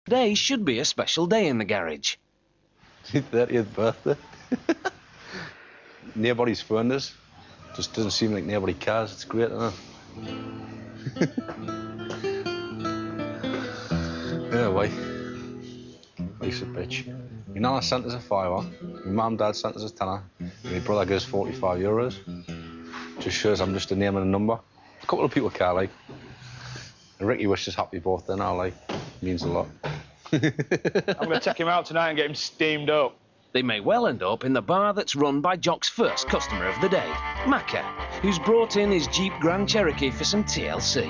Today should be a special day in the garage. His 30th birthday. Nobody's phoned us. Just doesn't seem like nobody cares. It's great, isn't it? Yeah, why? Life's a bitch. My nana sent us a £5. My mum and dad sent us a £10. My brother gives €45. Just shows I'm just a name and a number. A couple of people care, like. And Ricky wishes happy birthday now, like. Means a lot. I'm going to take him out tonight and get him steamed up. They may well end up in the bar that's run by Jock's first customer of the day, Macca, who's brought in his Jeep Grand Cherokee for some TLC.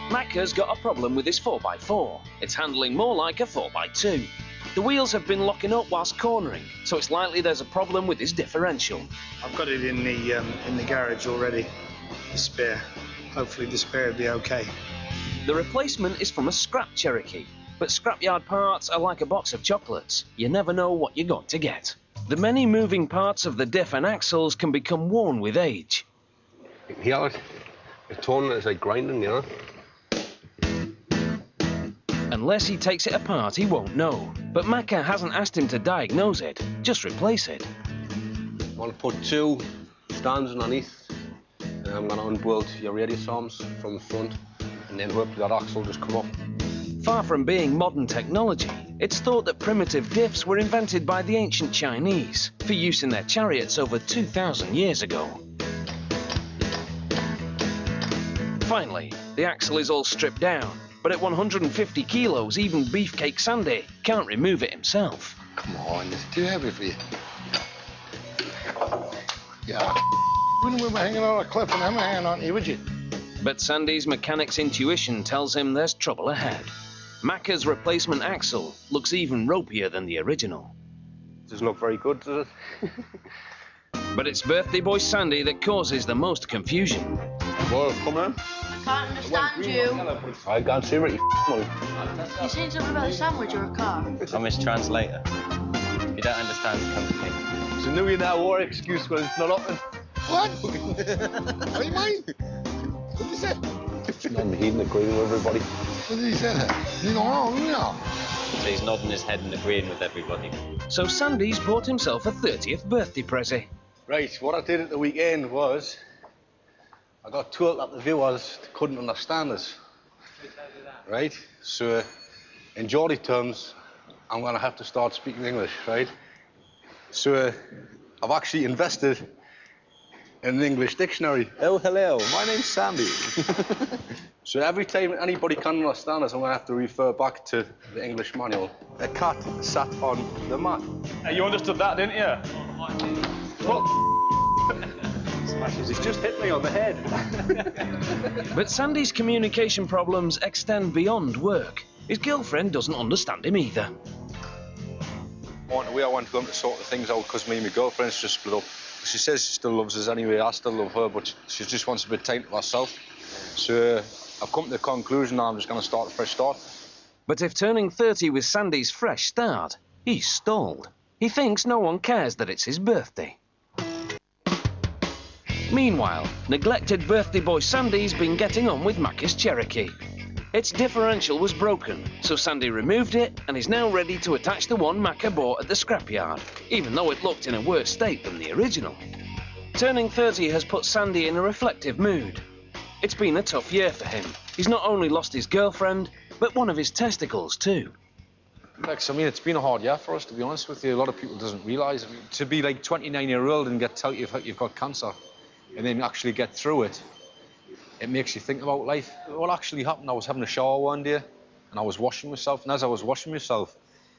Macca's got a problem with his 4x4. It's handling more like a 4x2. The wheels have been locking up whilst cornering, so it's likely there's a problem with his differential. I've got it in the garage already, the spare. Hopefully the spare will be okay. The replacement is from a scrap Cherokee, but scrapyard parts are like a box of chocolates. You never know what you're going to get. The many moving parts of the diff and axles can become worn with age. Yeah, it's torn, it's like grinding, you know? Unless he takes it apart, he won't know. But Macca hasn't asked him to diagnose it, just replace it. I want to put 2 stands underneath, and I'm going to unbolt your radius arms from the front, and then hopefully that axle will just come up. Far from being modern technology, it's thought that primitive diffs were invented by the ancient Chinese for use in their chariots over 2,000 years ago. Finally, the axle is all stripped down, but at 150 kilos, even Beefcake Sandy can't remove it himself. Come on, it's too heavy for you. Yeah. Wouldn't we be hanging on a cliff and I'm hanging on you, would you? But Sandy's mechanic's intuition tells him there's trouble ahead. Macca's replacement axle looks even ropier than the original. Doesn't look very good, does it? But it's birthday boy Sandy that causes the most confusion. Well, come on. I can't understand you. I can't see what you You're saying something about a sandwich or a car? I'm his translator. If you don't understand, come to me. It's a new year war excuse when it's not happening. What? What do you mean? What did you say? I'm heeding agreeing with everybody. What did he say there? You know, no. So he's nodding his head and agreeing with everybody. So Sandy's bought himself a 30th birthday present. Right, what I did at the weekend was I got told that the viewers couldn't understand us. Right? So in Geordie terms, I'm going to have to start speaking English, right? So I've actually invested in an English dictionary. Oh, hello, my name's Sandy. So every time anybody can't understand us, I'm going to have to refer back to the English manual. A cat sat on the mat. Hey, you understood that, didn't you? What? He's just hit me on the head. But Sandy's communication problems extend beyond work. His girlfriend doesn't understand him either. I want to go to sort of things out because me and my girlfriend's just split up. She says she still loves us anyway, I still love her, but she just wants a bit of time to herself. So I've come to the conclusion that I'm just going to start a fresh start. But if turning 30 was Sandy's fresh start, he's stalled. He thinks no one cares that it's his birthday. Meanwhile, neglected birthday boy Sandy's been getting on with Macca's Cherokee. Its differential was broken, so Sandy removed it and is now ready to attach the one Macca bought at the scrapyard, even though it looked in a worse state than the original. Turning 30 has put Sandy in a reflective mood. It's been a tough year for him. He's not only lost his girlfriend, but one of his testicles too. Lex, I mean, it's been a hard year for us, to be honest with you. A lot of people doesn't realise. I mean, to be like 29-year-old and get told you've got cancer, and then actually get through it, it makes you think about life. What actually happened, I was having a shower one day, and I was washing myself, and as I was washing myself,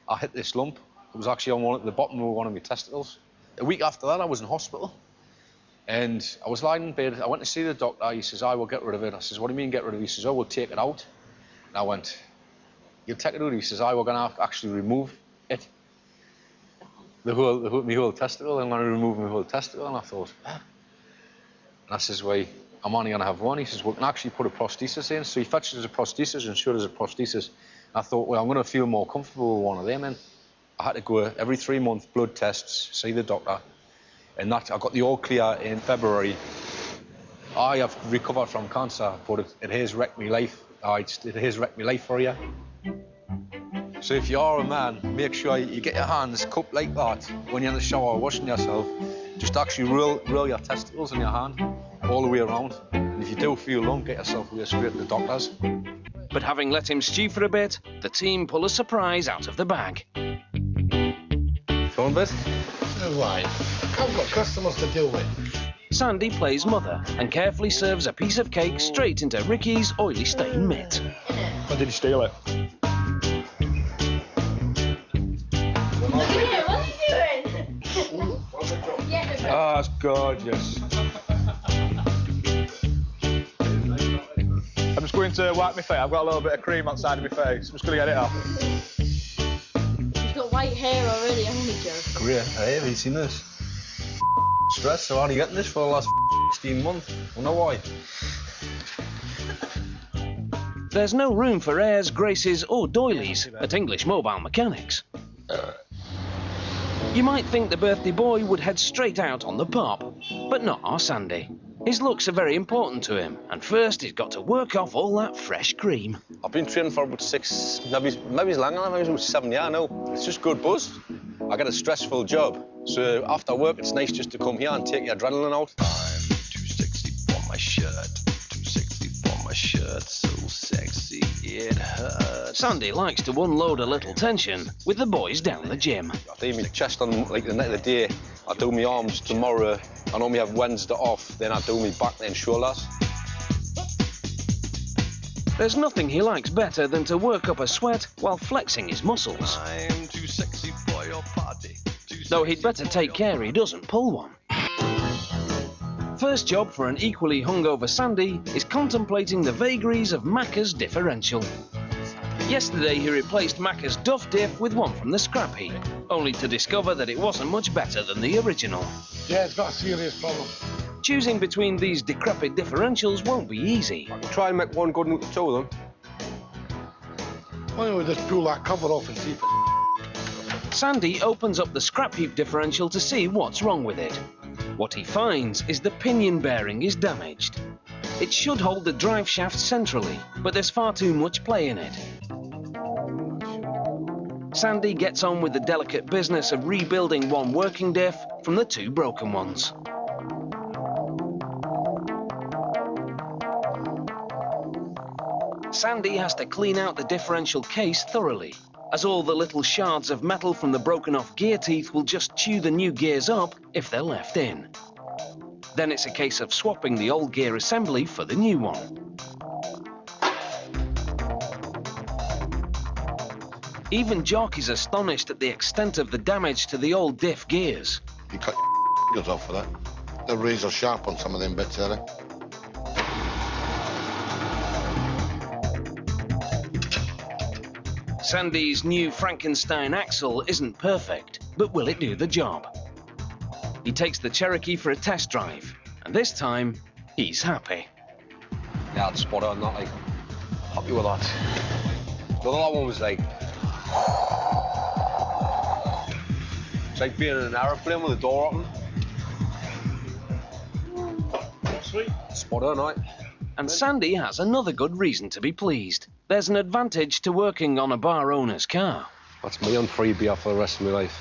I hit this lump. It was actually on the bottom of one of my testicles. A week after that, I was in hospital, and I was lying in bed. I went to see the doctor. He says, "I will get rid of it." I says, "What do you mean get rid of it?" He says, "Oh, we'll take it out." And I went, "You'll take it out?" He says, "I we're going to actually remove it. My whole testicle. I'm going to remove my whole testicle." And I thought, "Huh?" And I says, "Why, I'm only going to have one." He says, "We can actually put a prosthesis in." So he fetched us a prosthesis and showed us a prosthesis. I thought, well, I'm going to feel more comfortable with one of them. And I had to go every 3 months, blood tests, see the doctor. And that, I got the all clear in February. I have recovered from cancer, but it has wrecked my life. It has wrecked my life for you. So if you are a man, make sure you get your hands cupped like that when you're in the shower washing yourself. Just actually roll your testicles in your hand all the way around. And if you do feel lump, get yourself straight to the doctors. But having let him stew for a bit, the team pull a surprise out of the bag. Go on, bit. Right. I've got customers to deal with. Sandy plays mother and carefully serves a piece of cake straight into Ricky's oily stained mitt. When did you steal it? Look at it, what are you doing? Oh, that's gorgeous. I'm just going to wipe my face. I've got a little bit of cream outside of my face. I'm just going to get it off. He's got white hair already, hasn't he, Joe? Great. Hey, have you seen this? Stress, so how are you getting this for the last 16 months? I wonder why. There's no room for airs, graces or doilies at English Mobile Mechanics. You might think the birthday boy would head straight out on the pop, but not our Sandy. His looks are very important to him, and first he's got to work off all that fresh cream. I've been training for about 6, maybe it's longer, maybe about 7 years now. It's just good buzz. I get a stressful job, so after work it's nice just to come here and take your adrenaline out. I'm too sexy for my shirt, too sexy for my shirt, so sexy it hurts. Sandy likes to unload a little tension with the boys down the gym. I do my chest on like the night of the day. I do my arms tomorrow. I normally have Wednesday off, then I do my back and shoulders. There's nothing he likes better than to work up a sweat while flexing his muscles. I'm too sexy for your party. Though he'd better take care he doesn't pull one. First job for an equally hungover Sandy is contemplating the vagaries of Macca's differential. Yesterday he replaced Macca's Duff Diff with one from the scrap heap, only to discover that it wasn't much better than the original. Yeah, it's got a serious problem. Choosing between these decrepit differentials won't be easy. Try and make one good out of the two of them. Why don't we just pull that cover off and see if it's... Sandy opens up the scrap heap differential to see what's wrong with it. What he finds is the pinion bearing is damaged. It should hold the drive shaft centrally, but there's far too much play in it. Sandy gets on with the delicate business of rebuilding one working diff from the two broken ones. Sandy has to clean out the differential case thoroughly, as all the little shards of metal from the broken off gear teeth will just chew the new gears up if they're left in. Then it's a case of swapping the old gear assembly for the new one. Even Jock is astonished at the extent of the damage to the old diff gears. You cut your off for that. They're razor sharp on some of them bits there. Sandy's new Frankenstein axle isn't perfect, but will it do the job? He takes the Cherokee for a test drive, and this time, he's happy. Yeah, it's spot on, not like happy with that. The other one was like, it's like being in an aeroplane with the door open. Sweet. Spot on, right? And Sandy has another good reason to be pleased. There's an advantage to working on a bar owner's car. That's me on free beer for the rest of my life.